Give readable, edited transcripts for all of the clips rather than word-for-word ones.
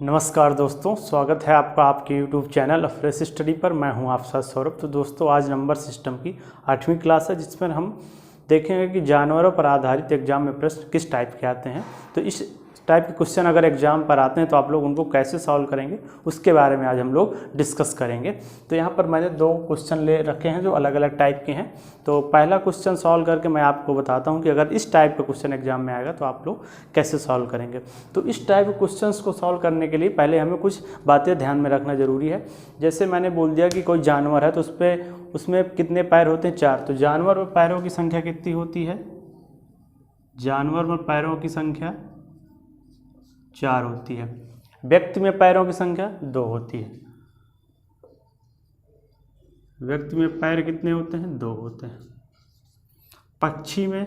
नमस्कार दोस्तों, स्वागत है आपका आपके YouTube चैनल फ्रेश स्टडी पर। मैं हूं आपका साथ सौरभ। तो दोस्तों, आज नंबर सिस्टम की 8वीं क्लास है, जिसमें हम देखेंगे कि जानवरों पर आधारित एग्जाम में प्रश्न किस टाइप के आते हैं। तो इस टाइप के क्वेश्चन अगर एग्जाम पर आते हैं तो आप लोग उनको कैसे सॉल्व करेंगे, उसके बारे में आज हम लोग डिस्कस करेंगे। तो यहाँ पर मैंने 2 क्वेश्चन ले रखे हैं जो अलग अलग टाइप के हैं। तो पहला क्वेश्चन सॉल्व करके मैं आपको बताता हूँ कि अगर इस टाइप का क्वेश्चन एग्जाम में आएगा तो आप लोग कैसे सॉल्व करेंगे। तो इस टाइप के क्वेश्चंस को सॉल्व करने के लिए पहले हमें कुछ बातें ध्यान में रखना ज़रूरी है। जैसे मैंने बोल दिया कि कोई जानवर है तो उसमें कितने पैर होते हैं? 4। तो जानवर में पैरों की संख्या कितनी होती है? जानवर में पैरों की संख्या 4 होती है। व्यक्ति में पैरों की संख्या 2 होती है। व्यक्ति में पैर कितने होते हैं? 2 होते हैं। पक्षी में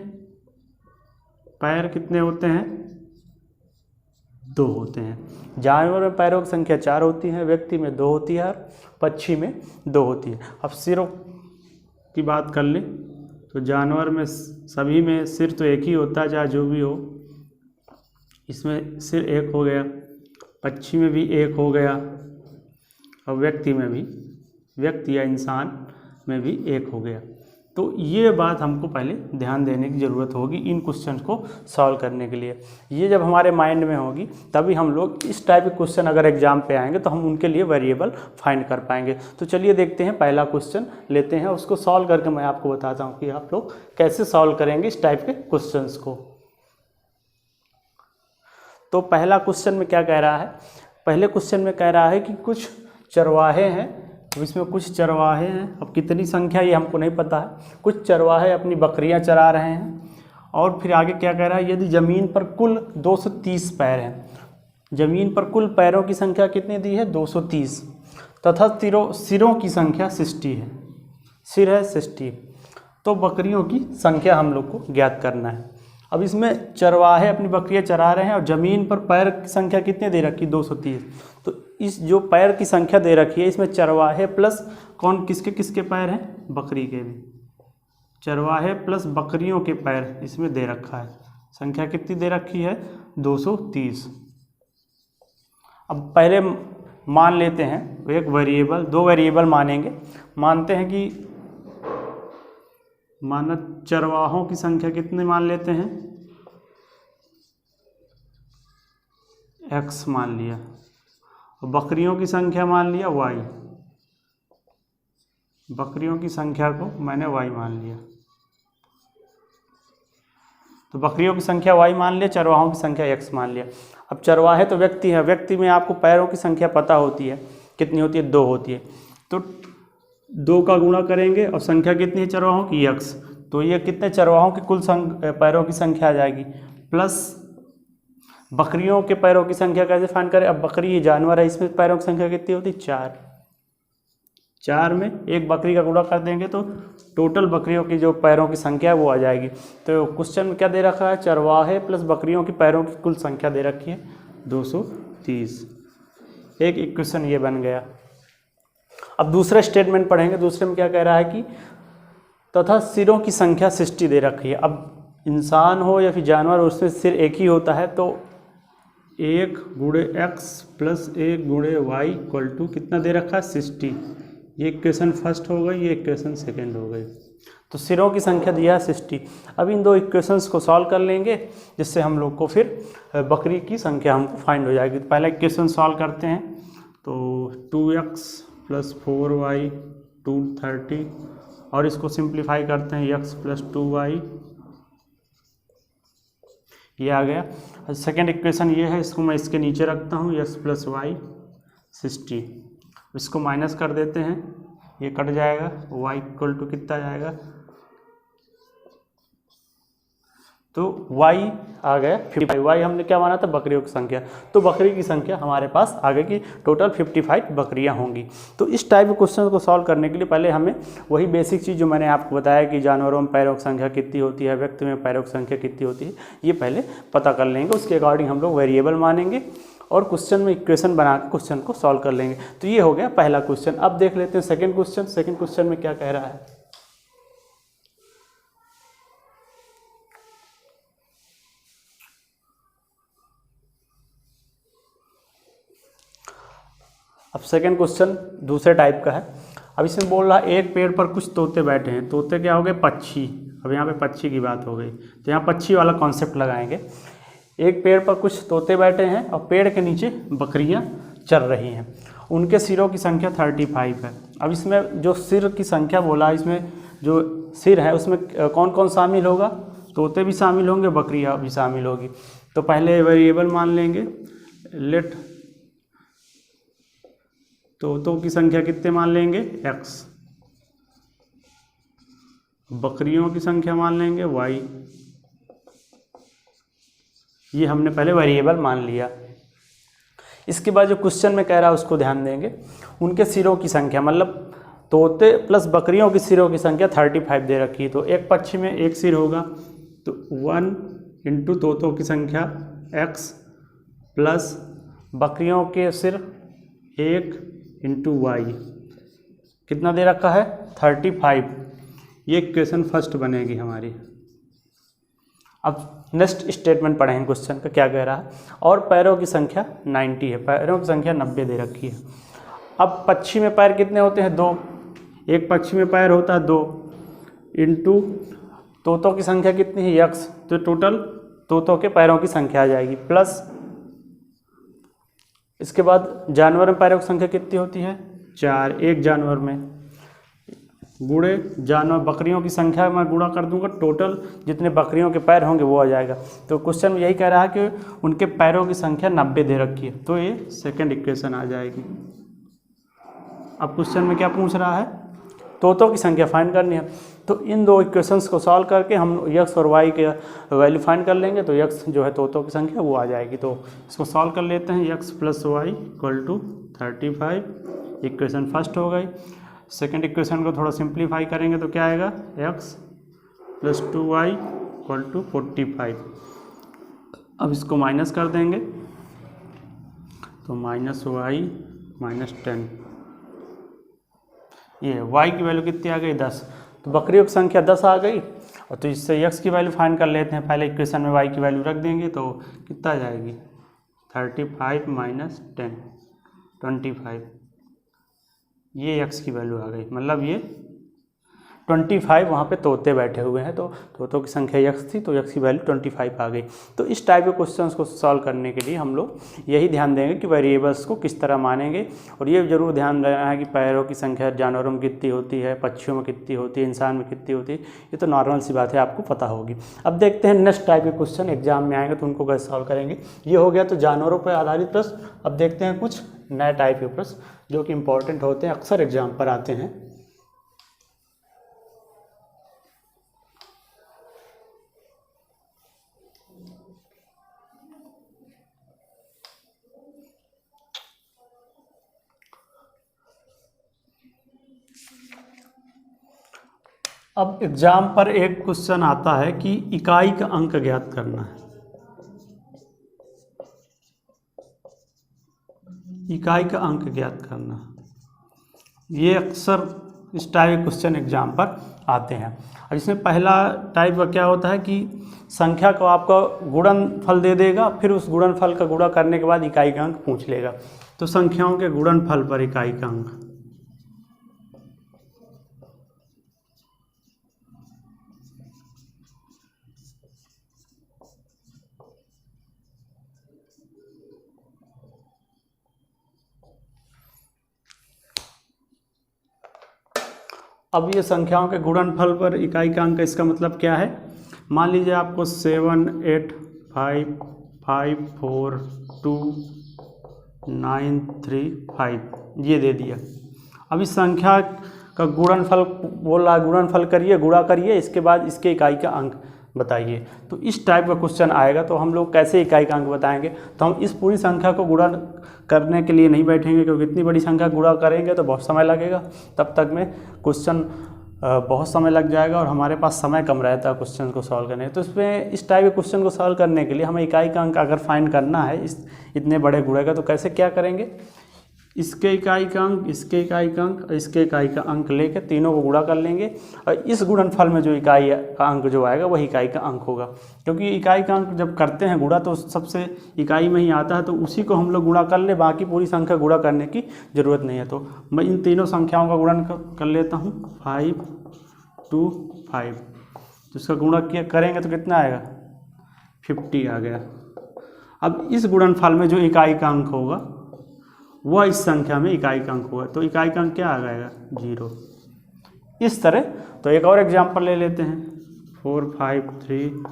पैर कितने होते हैं? 2 होते हैं। जानवर में पैरों की संख्या 4 होती है, व्यक्ति में 2 होती है और पक्षी में 2 होती है। अब सिरों की बात कर लें तो जानवर में सभी में सिर तो एक ही होता है, चाहे जो भी हो। इसमें सिर 1 हो गया, पक्षी में भी 1 हो गया और व्यक्ति या इंसान में भी 1 हो गया। तो ये बात हमको पहले ध्यान देने की ज़रूरत होगी इन क्वेश्चन को सॉल्व करने के लिए। ये जब हमारे माइंड में होगी तभी हम लोग इस टाइप के क्वेश्चन अगर एग्जाम पे आएंगे तो हम उनके लिए वेरिएबल फाइंड कर पाएंगे। तो चलिए देखते हैं, पहला क्वेश्चन लेते हैं, उसको सॉल्व करके मैं आपको बताता हूँ कि आप लोग कैसे सॉल्व करेंगे इस टाइप के क्वेश्चंस को। तो पहला क्वेश्चन में क्या कह रहा है? पहले क्वेश्चन में कह रहा है कि कुछ चरवाहे हैं। अब इसमें कुछ चरवाहे हैं, अब कितनी संख्या ये हमको नहीं पता है। कुछ चरवाहे अपनी बकरियां चरा रहे हैं। और फिर आगे क्या कह रहा है? यदि ज़मीन पर कुल 230 पैर हैं, ज़मीन पर कुल पैरों की संख्या कितनी दी है? 230, तथा सिरों की संख्या 60 है। सिर है 60, तो बकरियों की संख्या हम लोग को ज्ञात करना है। अब इसमें चरवाहे अपनी बकरियां चरा रहे हैं और ज़मीन पर पैर की संख्या कितने दे रखी? 230। तो इस जो पैर की संख्या दे रखी है इसमें चरवाहे प्लस कौन किसके किसके पैर हैं? बकरी के भी। चरवाहे प्लस बकरियों के पैर इसमें दे रखा है। संख्या कितनी दे रखी है? 230। अब पहले मान लेते हैं एक वेरिएबल, 2 वेरिएबल मानेंगे। मानते हैं कि माना चरवाहों की संख्या कितने मान लेते हैं? x मान लिया और बकरियों की संख्या मान लिया y। बकरियों की संख्या को मैंने y मान लिया। तो बकरियों की संख्या y मान लिया, चरवाहों की संख्या x मान लिया। अब चरवाहे तो व्यक्ति है, व्यक्ति में आपको पैरों की संख्या पता होती है, कितनी होती है? 2 होती है। तो 2 का गुणा करेंगे और संख्या कितनी है चरवाहों की? x। तो ये कितने चरवाहों की कुल पैरों की संख्या आ जाएगी, प्लस बकरियों के पैरों की संख्या कैसे फाइंड करें? अब बकरी जानवर है, इसमें पैरों की संख्या कितनी होती है? 4। 4 में एक बकरी का गुणा कर देंगे तो टोटल बकरियों की जो पैरों की संख्या है वो आ जाएगी। तो क्वेश्चन में क्या दे रखा है? चरवाहे प्लस बकरियों की पैरों की कुल संख्या दे रखी है 230। एक इक्वेशन ये बन गया। अब दूसरा स्टेटमेंट पढ़ेंगे। दूसरे में क्या कह रहा है कि तथा सिरों की संख्या 60 दे रखी है। अब इंसान हो या फिर जानवर हो, उसमें सिर एक ही होता है, तो 1 गुणे x प्लस 1 गुणे y इक्वल टू कितना दे रखा है? 60। ये इक्वेशन फर्स्ट हो गई, ये इक्वेशन सेकेंड हो गई। तो सिरों की संख्या दिया है 60। अब इन 2 इक्वेशंस को सॉल्व कर लेंगे, जिससे हम लोग को फिर बकरी की संख्या हमको फाइंड हो जाएगी। तो पहला इक्वेशन सॉल्व करते हैं। तो 2x प्लस 4y 230, और इसको सिंप्लीफाई करते हैं x प्लस 2y, ये आ गया। सेकेंड इक्वेशन ये है, इसको मैं इसके नीचे रखता हूँ, x प्लस वाई 60। इसको माइनस कर देते हैं, ये कट जाएगा, y इक्वल टू कितना जाएगा? तो y आ गया 55। y हमने क्या माना था? बकरियों की संख्या। तो बकरी की संख्या हमारे पास आगे की टोटल 55 बकरियां होंगी। तो इस टाइप के क्वेश्चन को सॉल्व करने के लिए पहले हमें वही बेसिक चीज़ जो मैंने आपको बताया कि जानवरों में पैरों की संख्या कितनी होती है, व्यक्ति में पैरों की संख्या कितनी होती है, ये पहले पता कर लेंगे। उसके अकॉर्डिंग हम लोग वेरिएबल मानेंगे और क्वेश्चन में इक्वेशन बना के क्वेश्चन को सॉल्व कर लेंगे। तो ये हो गया पहला क्वेश्चन। अब देख लेते हैं सेकेंड क्वेश्चन। सेकेंड क्वेश्चन में क्या कह रहा है? अब सेकंड क्वेश्चन दूसरे टाइप का है। अब इसमें बोल रहा है एक पेड़ पर कुछ तोते बैठे हैं। तोते क्या हो गए? पक्षी। अब यहाँ पे पक्षी की बात हो गई, तो यहाँ पक्षी वाला कॉन्सेप्ट लगाएंगे। एक पेड़ पर कुछ तोते बैठे हैं और पेड़ के नीचे बकरियाँ चर रही हैं। उनके सिरों की संख्या 35 है। अब इसमें जो सिर की संख्या बोला, इसमें जो सिर है उसमें कौन कौन शामिल होगा? तोते भी शामिल होंगे, बकरियाँ भी शामिल होगी। तो पहले वेरिएबल मान लेंगे, लेट तोतों की संख्या कितने मान लेंगे? x। बकरियों की संख्या मान लेंगे y। ये हमने पहले वेरिएबल मान लिया। इसके बाद जो क्वेश्चन में कह रहा है उसको ध्यान देंगे। उनके सिरों की संख्या, मतलब तोते प्लस बकरियों की सिरों की संख्या 35 दे रखी है। तो एक पक्षी में एक सिर होगा, तो 1 इंटू तोतों की संख्या x प्लस बकरियों के सिर 1 इंटू वाई। कितना दे रखा है? 35। ये इक्वेशन फर्स्ट बनेगी हमारी। अब नेक्स्ट स्टेटमेंट पढ़ेंगे क्वेश्चन का क्या कह रहा है। और पैरों की संख्या 90 है, पैरों की संख्या 90 दे रखी है। अब पक्षी में पैर कितने होते हैं? 2। एक पक्षी में पैर होता है 2 इंटू तोतों की संख्या कितनी है? x। तो टोटल तोतों के पैरों की संख्या आ जाएगी, प्लस इसके बाद जानवर में पैरों की संख्या कितनी होती है? 4। एक जानवर में गुणे जानवर बकरियों की संख्या मैं गुणा कर दूंगा, टोटल जितने बकरियों के पैर होंगे वो आ जाएगा। तो क्वेश्चन में यही कह रहा है कि उनके पैरों की संख्या 90 दे रखी है, तो ये सेकंड इक्वेशन आ जाएगी। अब क्वेश्चन में क्या पूछ रहा है? तोतों की संख्या फाइंड करनी है। तो इन दो इक्वेशंस को सॉल्व करके हम x और y के वैल्यू फाइंड कर लेंगे, तो x जो है तोतों की संख्या वो आ जाएगी। तो इसको सॉल्व कर लेते हैं। x plus y equal to 35, equation first हो गई। सेकेंड इक्वेशन को थोड़ा सिंप्लीफाई करेंगे तो क्या आएगा? x plus 2y equal to 45। अब इसको माइनस कर देंगे, तो माइनस वाई माइनस 10। ये y की वैल्यू कितनी आ गई? 10। तो बकरियों की संख्या 10 आ गई। और तो इससे x की वैल्यू फाइंड कर लेते हैं। पहले इक्वेशन में y की वैल्यू रख देंगे, तो कितना आ जाएगी? 35 माइनस 10 25। ये x की वैल्यू आ गई, मतलब ये 25 वहाँ पे तोते बैठे हुए हैं, तो तोतों की संख्या x थी, तो x की वैल्यू 25 आ गई। तो इस टाइप के क्वेश्चंस को सॉल्व करने के लिए हम लोग यही ध्यान देंगे कि वेरिएबल्स को किस तरह मानेंगे। और ये जरूर ध्यान रखना है कि पैरों की संख्या जानवरों में कितनी होती है, पक्षियों में कितनी होती है, इंसान में कितनी होती है। ये तो नॉर्मल सी बात है, आपको पता होगी। अब देखते हैं नेक्स्ट टाइप के क्वेश्चन एग्जाम में आएंगे तो उनको कैसे सॉल्व करेंगे। ये हो गया तो जानवरों पर आधारित प्रश्न। अब देखते हैं कुछ नए टाइप के प्रश्न जो कि इंपॉर्टेंट होते हैं, अक्सर एग्जाम पर आते हैं। अब एग्जाम पर एक क्वेश्चन आता है कि इकाई का अंक ज्ञात करना है। इकाई का अंक ज्ञात करना, ये अक्सर इस टाइप के क्वेश्चन एग्जाम पर आते हैं। अब इसमें पहला टाइप का क्या होता है कि संख्या को आपका गुणनफल दे देगा, फिर उस गुणनफल का गुणा करने के बाद इकाई का अंक पूछ लेगा। तो संख्याओं के गुणनफल पर इकाई का अंक, अब ये संख्याओं के गुणनफल पर इकाई का अंक, इसका मतलब क्या है? मान लीजिए आपको 7 8 5 5 4 2 9 3 5 ये दे दिया। अब इस संख्या का गुणनफल बोल रहा है, गुणनफल करिए, गुणा करिए, इसके बाद इसके इकाई का अंक बताइए। तो इस टाइप का क्वेश्चन आएगा तो हम लोग कैसे इकाई का अंक बताएंगे? तो हम इस पूरी संख्या को गुणा करने के लिए नहीं बैठेंगे, क्योंकि इतनी बड़ी संख्या गुणा करेंगे तो बहुत समय लगेगा, तब तक में क्वेश्चन बहुत समय लग जाएगा और हमारे पास समय कम रहता है क्वेश्चन को सॉल्व करने। तो इसमें इस टाइप के क्वेश्चन को सॉल्व करने के लिए हमें इकाई का अंक अगर फाइंड करना है इस इतने बड़े गुणे का, तो कैसे क्या करेंगे? इसके इकाई का अंक, इसके इकाई का अंक और इसके इकाई का अंक लेकर तीनों को गुणा कर लेंगे और इस गुणनफल में जो इकाई का अंक जो आएगा वही इकाई का अंक होगा। क्योंकि इकाई का अंक जब करते हैं गुणा तो सबसे इकाई में ही आता है, तो उसी को हम लोग गुणा कर ले, बाकी पूरी संख्या गुणा करने की ज़रूरत नहीं है। तो मैं इन तीनों संख्याओं का गुणन कर लेता हूँ, 5 2 5। तो इसका गुणा किया करेंगे तो कितना आएगा, 50 आ गया। अब इस गुणनफल में जो इकाई का अंक होगा वह इस संख्या में इकाई का अंक होगा, तो इकाई का अंक क्या आ जाएगा, 0। इस तरह। तो एक और एग्जांपल ले लेते हैं, 4 5 3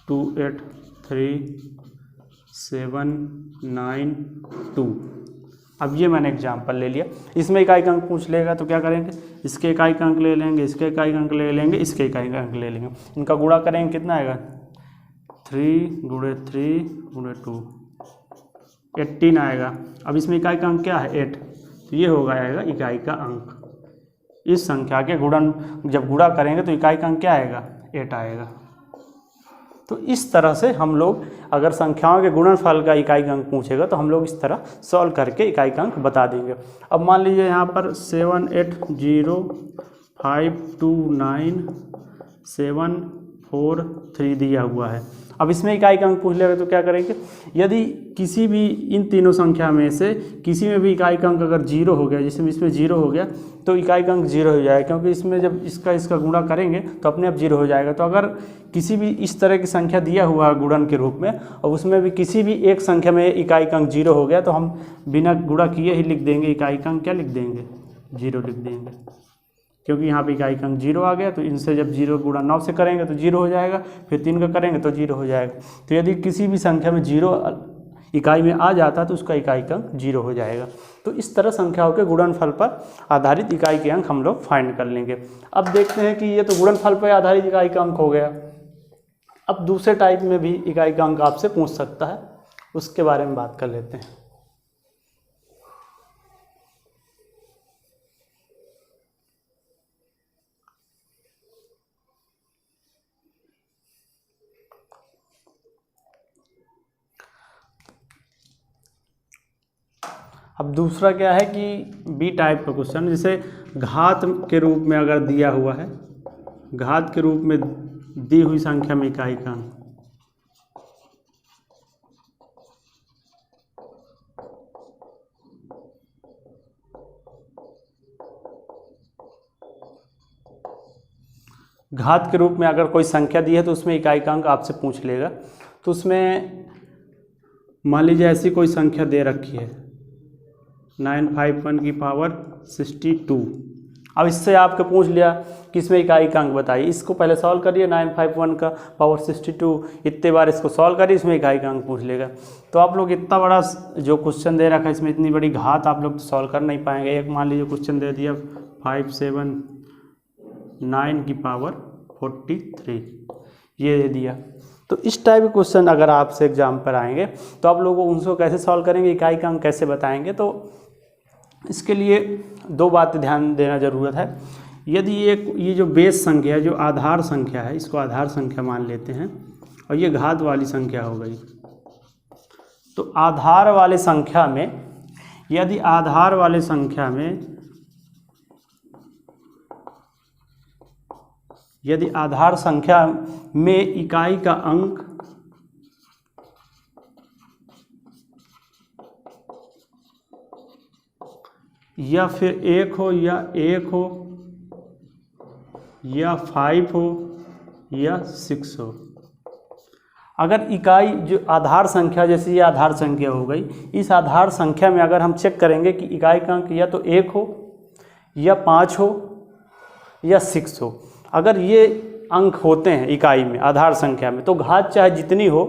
2 8 3 7 9 2। अब ये मैंने एग्जांपल ले लिया, इसमें इकाई का अंक पूछ लेगा तो क्या करेंगे, इसके इकाई का अंक ले लेंगे, इसके इकाई का अंक ले लेंगे, इसके इकाई का अंक ले लेंगे, इनका गुणा करेंगे, कितना आएगा, 3 × 3 × 2 18 आएगा। अब इसमें इकाई का अंक क्या है, 8, तो ये होगा आएगा इकाई का अंक। इस संख्या के गुणन जब गुणा करेंगे तो इकाई का अंक क्या आएगा, 8 आएगा। तो इस तरह से हम लोग अगर संख्याओं के गुणनफल का इकाई का अंक पूछेगा तो हम लोग इस तरह सॉल्व करके इकाई का अंक बता देंगे। अब मान लीजिए यहाँ पर 7 8 0 5 2 9 7 4 3 दिया हुआ है। अब इसमें इकाई का अंक पूछ लेगा तो क्या करेंगे, यदि किसी भी इन तीनों संख्या में से किसी में भी इकाई का अंक अगर 0 हो गया, जैसे इसमें 0 हो गया तो इकाई का अंक 0 हो जाएगा, क्योंकि इसमें जब इसका गुणा करेंगे तो अपने आप 0 हो जाएगा। तो अगर किसी भी इस तरह की संख्या दिया हुआ है गुणन के रूप में और उसमें भी किसी भी एक संख्या में इकाई का अंक 0 हो गया तो हम बिना गुणा किए ही लिख देंगे, इकाई का अंक क्या लिख देंगे, 0 लिख देंगे, क्योंकि यहाँ पे इकाई का अंक 0 आ गया। तो इनसे जब 0 गुणा 9 से करेंगे तो 0 हो जाएगा, फिर 3 का करेंगे तो 0 हो जाएगा। तो यदि किसी भी संख्या में 0 इकाई में आ जाता है तो उसका इकाई का अंक 0 हो जाएगा। तो इस तरह संख्याओं के गुणनफल पर आधारित इकाई के अंक हम लोग फाइंड कर लेंगे। अब देखते हैं कि ये तो गुणनफल पर आधारित इकाई का अंक हो गया। अब दूसरे टाइप में भी इकाई का अंक आपसे पूछ सकता है, उसके बारे में बात कर लेते हैं। अब दूसरा क्या है कि बी टाइप का क्वेश्चन, जैसे घात के रूप में अगर दिया हुआ है, घात के रूप में दी हुई संख्या में इकाई का अंक, घात के रूप में अगर कोई संख्या दी है तो उसमें इकाई का अंक आपसे पूछ लेगा। तो उसमें मान लीजिए ऐसी कोई संख्या दे रखी है 951 की पावर 62। अब इससे आपको पूछ लिया कि इसमें इकाई का अंक बताइए, इसको पहले सॉल्व करिए, 951 का पावर 62 इतने बार इसको सॉल्व करिए, इसमें इकाई का अंक पूछ लेगा। तो आप लोग इतना बड़ा जो क्वेश्चन दे रखा है इसमें इतनी बड़ी घात आप लोग सॉल्व कर नहीं पाएंगे। एक मान लीजिए क्वेश्चन दे दिया 579 की पावर 43, ये दे दिया। तो इस टाइप के क्वेश्चन अगर आपसे एग्जाम पर आएंगे तो आप लोगों उनको कैसे सॉल्व करेंगे, इकाई का अंक कैसे बताएंगे। तो इसके लिए दो बातें ध्यान देना ज़रूरत है। यदि ये जो बेस संख्या है, जो आधार संख्या है, इसको आधार संख्या मान लेते हैं और ये घात वाली संख्या हो गई। तो आधार वाले संख्या में, यदि आधार वाले संख्या में यदि आधार संख्या में इकाई का अंक या फिर 1 हो या 1 हो या 5 हो या 6 हो, अगर इकाई जो आधार संख्या, जैसे ये आधार संख्या हो गई, इस आधार संख्या में अगर हम चेक करेंगे कि इकाई का अंक या तो 1 हो या 5 हो या 6 हो, अगर ये अंक होते हैं इकाई में, आधार संख्या में, तो घात चाहे जितनी हो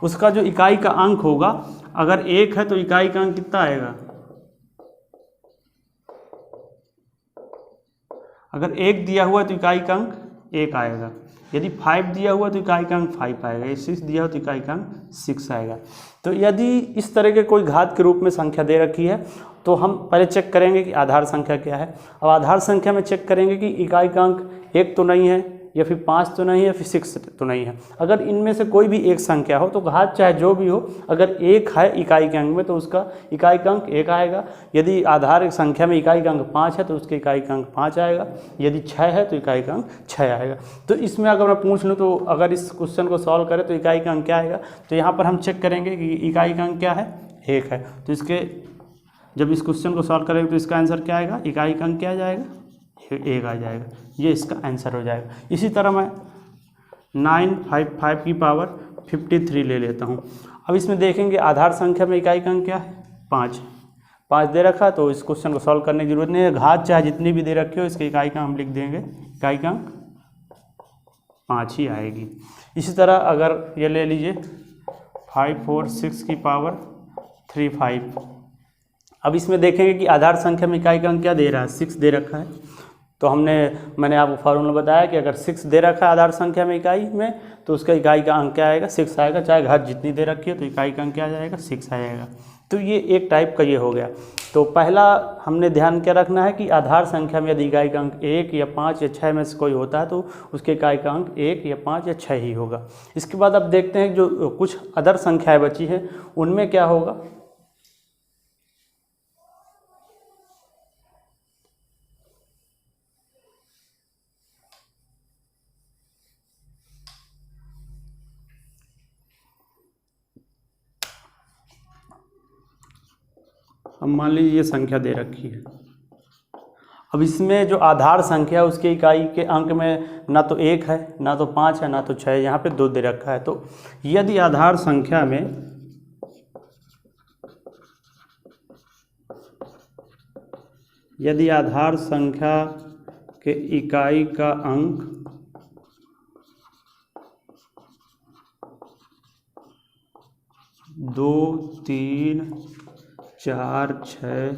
उसका जो इकाई का अंक होगा, अगर 1 है तो इकाई का अंक कितना आएगा, अगर 1 दिया हुआ है तो इकाई का अंक 1 आएगा, यदि 5 दिया हुआ तो इकाई का अंक 5 आएगा, यदि 6 दिया हो तो इकाई का अंक 6 आएगा। तो यदि इस तरह के कोई घात के रूप में संख्या दे रखी है तो हम पहले चेक करेंगे कि आधार संख्या क्या है। अब आधार संख्या में चेक करेंगे कि इकाई का अंक 1 तो नहीं है या फिर 5 तो नहीं है, फिर 6 तो नहीं है। अगर इनमें से कोई भी एक संख्या हो तो घात चाहे जो भी हो, अगर 1 है इकाई के अंक में तो उसका इकाई का अंक 1 आएगा। यदि आधार संख्या में इकाई का अंक 5 है तो उसके इकाई का अंक 5 आएगा। यदि 6 है तो इकाई का अंक 6 आएगा। तो इसमें अगर मैं पूछ लूँ तो अगर इस क्वेश्चन को सॉल्व करें तो इकाई का अंक क्या आएगा, तो यहाँ पर हम चेक करेंगे कि इकाई का अंक क्या है, 1 है। तो इसके जब इस क्वेश्चन को सॉल्व करेंगे तो इसका आंसर क्या आएगा, इकाई का अंक क्या आ जाएगा, 1 आ जाएगा। ये इसका आंसर हो जाएगा। इसी तरह मैं 955 की पावर 53 ले लेता हूँ। अब इसमें देखेंगे आधार संख्या में इकाई का अंक क्या है, 5 दे रखा, तो इस क्वेश्चन को सॉल्व करने की जरूरत नहीं है। घात चाहे जितनी भी दे रखी हो, इसके इकाई का हम लिख देंगे, इकाई का अंक 5 ही आएगी। इसी तरह अगर ये ले लीजिए 546 की पावर 35। अब इसमें देखेंगे कि आधार संख्या में इकाई का अंक क्या दे रहा है, 6 दे रखा है। तो मैंने आपको फार्मूला बताया कि अगर 6 दे रखा है आधार संख्या में इकाई में तो उसका इकाई का अंक क्या आएगा, 6 आएगा। चाहे घात जितनी दे रखी है तो इकाई का अंक क्या आ जाएगा, 6 आएगा। तो ये एक टाइप का ये हो गया। तो पहला हमने ध्यान क्या रखना है कि आधार संख्या में यदि इकाई का अंक 1 या 5 या 6 में से कोई होता है तो उसके इकाई का अंक 1 या 5 या 6 ही होगा। इसके बाद अब देखते हैं जो कुछ अदर संख्याएँ बची हैं उनमें क्या होगा। अब मान लीजिए ये संख्या दे रखी है। अब इसमें जो आधार संख्या है उसके इकाई के अंक में ना तो 1 है, ना तो 5 है, ना तो 6 है, यहाँ पे 2 दे रखा है। तो यदि आधार संख्या के इकाई का अंक 2, 3, 4, 6,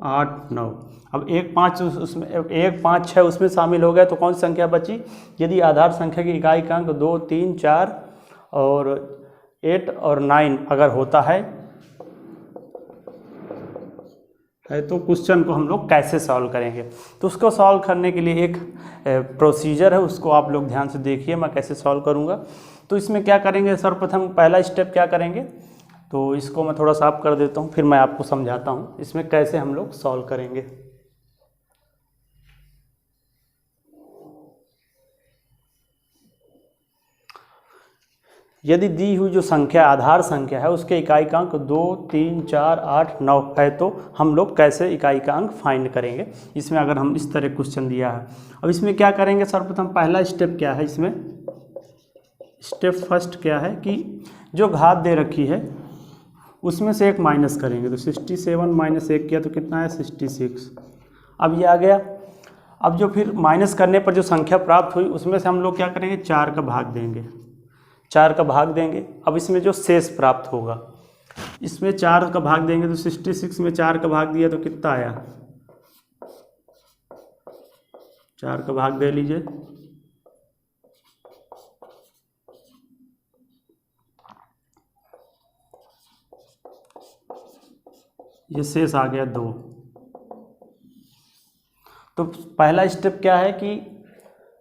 8, 9। अब 1, 5 उसमें 1, 5, 6 उसमें शामिल हो गए तो कौन सी संख्या बची। यदि आधार संख्या की इकाई का अंक 2, 3, 4 और 8 और 9 अगर होता है तो क्वेश्चन को हम लोग कैसे सॉल्व करेंगे। तो उसको सॉल्व करने के लिए एक प्रोसीजर है, उसको आप लोग ध्यान से देखिए मैं कैसे सॉल्व करूँगा। तो इसमें क्या करेंगे, सर्वप्रथम पहला स्टेप क्या करेंगे, तो इसको मैं थोड़ा साफ कर देता हूँ, फिर मैं आपको समझाता हूँ इसमें कैसे हम लोग सॉल्व करेंगे। यदि दी हुई जो संख्या आधार संख्या है उसके इकाई का अंक 2, 3, 4, 8, 9 है तो हम लोग कैसे इकाई का अंक फाइंड करेंगे। इसमें अगर हम इस तरह क्वेश्चन दिया है, अब इसमें क्या करेंगे, सर्वप्रथम पहला स्टेप क्या है, इसमें स्टेप फर्स्ट क्या है कि जो घात दे रखी है उसमें से 1 माइनस करेंगे। तो 67 माइनस 1 किया तो कितना है, 66। अब ये आ गया। अब जो फिर माइनस करने पर जो संख्या प्राप्त हुई उसमें से हम लोग क्या करेंगे, 4 का भाग देंगे, 4 का भाग देंगे। अब इसमें जो शेष प्राप्त होगा, इसमें 4 का भाग देंगे तो 66 में 4 का भाग दिया तो कितना आया, 4 का भाग दे लीजिए। ये शेष आ गया 2। तो पहला स्टेप क्या है कि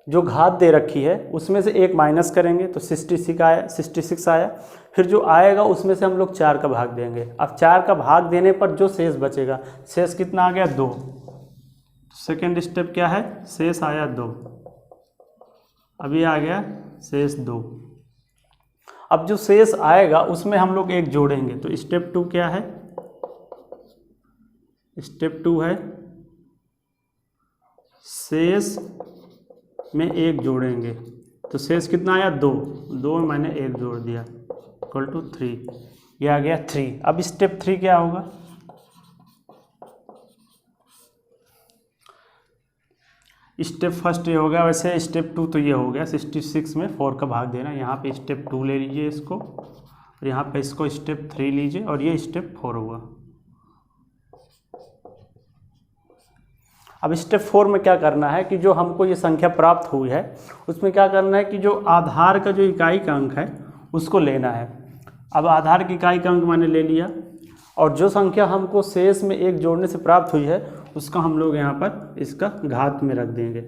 जो घात दे रखी है उसमें से 1 माइनस करेंगे तो 66 आया। फिर जो आएगा उसमें से हम लोग 4 का भाग देंगे। अब 4 का भाग देने पर जो शेष बचेगा, शेष कितना आ गया, 2। सेकेंड स्टेप क्या है, शेष आया 2, अभी आ गया शेष 2। अब जो शेष आएगा उसमें हम लोग 1 जोड़ेंगे। तो स्टेप 2 क्या है, स्टेप 2 है शेष में 1 जोड़ेंगे। तो शेष कितना आया, 2 में मैंने 1 जोड़ दिया, इक्वल टू 3। ये आ गया 3। अब स्टेप 3 क्या होगा, स्टेप फर्स्ट ये हो गया। वैसे स्टेप 2 तो ये हो गया, 66 में 4 का भाग देना। यहाँ पे स्टेप 2 ले लीजिए इसको, और यहाँ पे इसको स्टेप 3 लीजिए, और ये स्टेप 4 होगा। अब स्टेप 4 में क्या करना है कि जो हमको ये संख्या प्राप्त हुई है उसमें क्या करना है कि जो आधार का जो इकाई का अंक है उसको लेना है। अब आधार की इकाई का अंक मैंने ले लिया, और जो संख्या हमको शेष में 1 जोड़ने से प्राप्त हुई है उसका हम लोग यहाँ पर इसका घात में रख देंगे।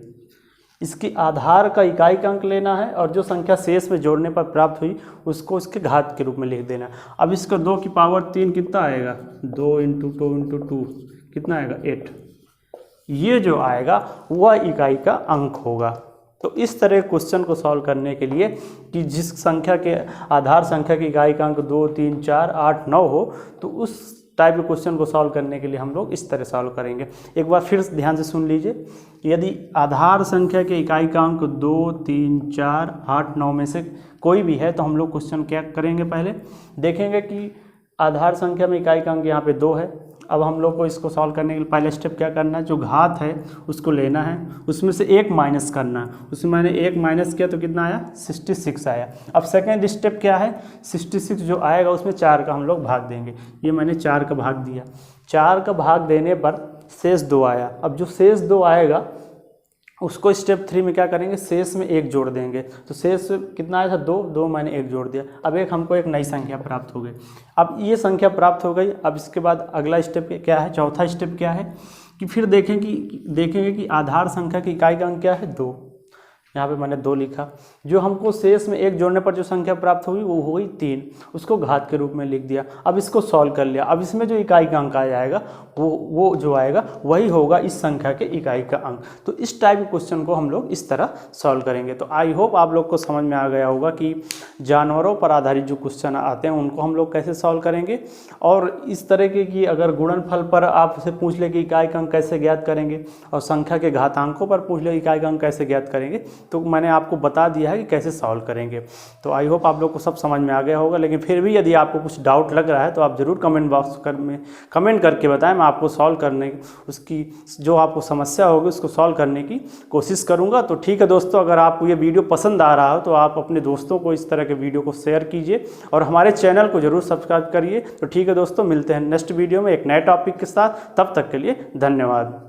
इसकी आधार का इकाई का अंक लेना है और जो संख्या शेष में जोड़ने पर प्राप्त हुई उसको इसके घात के रूप में लिख देना। अब इसका 2 की पावर 3 कितना आएगा, 2 × 2 × 2 कितना आएगा 8। ये जो आएगा वह इकाई का अंक होगा। तो इस तरह क्वेश्चन को सॉल्व करने के लिए कि जिस संख्या के आधार संख्या की इकाई का अंक 2, 3, 4, 8, 9 हो, तो उस टाइप के क्वेश्चन को सॉल्व करने के लिए हम लोग इस तरह सॉल्व करेंगे। एक बार फिर ध्यान से सुन लीजिए। यदि आधार संख्या के इकाई का अंक 2, 3, 4, 8, 9 में से कोई भी है तो हम लोग क्वेश्चन क्या करेंगे, पहले देखेंगे कि आधार संख्या में इकाई का अंक यहाँ पे 2 है। अब हम लोग को इसको सॉल्व करने के लिए पहले स्टेप क्या करना है, जो घात है उसको लेना है, उसमें से 1 माइनस करना है। उसमें मैंने 1 माइनस किया तो कितना आया, 66 आया। अब सेकेंड स्टेप क्या है, 66 जो आएगा उसमें 4 का हम लोग भाग देंगे। ये मैंने 4 का भाग दिया, 4 का भाग देने पर शेष 2 आया। अब जो शेष 2 आएगा उसको स्टेप 3 में क्या करेंगे, शेष में 1 जोड़ देंगे। तो शेष कितना आया था, 2 मैंने 1 जोड़ दिया। अब हमको एक नई संख्या प्राप्त हो गई। अब ये संख्या प्राप्त हो गई। अब इसके बाद अगला स्टेप क्या है, चौथा स्टेप क्या है कि फिर देखेंगे कि आधार संख्या की इकाई का अंक क्या है, 2। यहाँ पे मैंने 2 लिखा। जो हमको शेष में 1 जोड़ने पर जो संख्या प्राप्त हुई वो हो गई 3, उसको घात के रूप में लिख दिया। अब इसको सॉल्व कर लिया। अब इसमें जो इकाई का अंक आ जाएगा वो जो आएगा वही होगा इस संख्या के इकाई का अंक। तो इस टाइप के क्वेश्चन को हम लोग इस तरह सॉल्व करेंगे। तो आई होप आप लोग को समझ में आ गया होगा कि जानवरों पर आधारित जो क्वेश्चन आते हैं उनको हम लोग कैसे सॉल्व करेंगे। और इस तरह की अगर गुणनफल पर आपसे पूछ ले कि इकाई का अंक कैसे ज्ञात करेंगे और संख्या के घातांकों पर पूछ ले इकाई का अंक कैसे ज्ञात करेंगे, तो मैंने आपको बता दिया है कि कैसे सॉल्व करेंगे। तो आई होप आप लोग को सब समझ में आ गया होगा। लेकिन फिर भी यदि आपको कुछ डाउट लग रहा है तो आप ज़रूर कमेंट बॉक्स में कमेंट करके बताएं। मैं आपको सॉल्व करने उसकी जो आपको समस्या होगी उसको सॉल्व करने की कोशिश करूंगा। तो ठीक है दोस्तों, अगर आपको ये वीडियो पसंद आ रहा हो तो आप अपने दोस्तों को इस तरह के वीडियो को शेयर कीजिए और हमारे चैनल को ज़रूर सब्सक्राइब करिए। तो ठीक है दोस्तों, मिलते हैं नेक्स्ट वीडियो में एक नए टॉपिक के साथ। तब तक के लिए धन्यवाद।